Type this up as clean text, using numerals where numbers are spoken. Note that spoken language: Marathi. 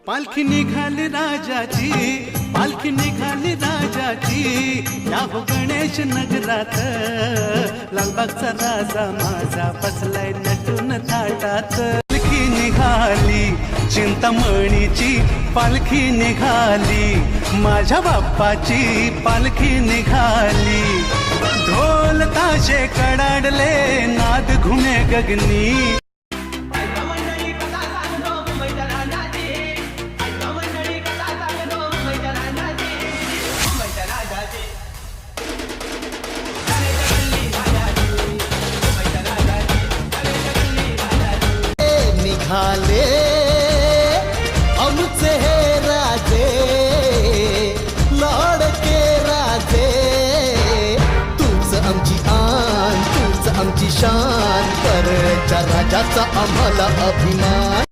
पालखी निघाली राजाची, पालखी निघाली राजाची, या हो गणेश नगरात, लालबागचा राजा माझा बसलाय नटून थाटात. पालखी निघाली चिंतामणीची, पालखी निघाली माझ्या बाप्पाची, पालखी निघाली. ढोल ताशे कडाडले, नाद घुमे गगनी. निघाले आमचे हे राजे, लाडके राजे, तूच आमची आन, तूच आमची शान, परच्या राजाचा आम्हाला अभिमान.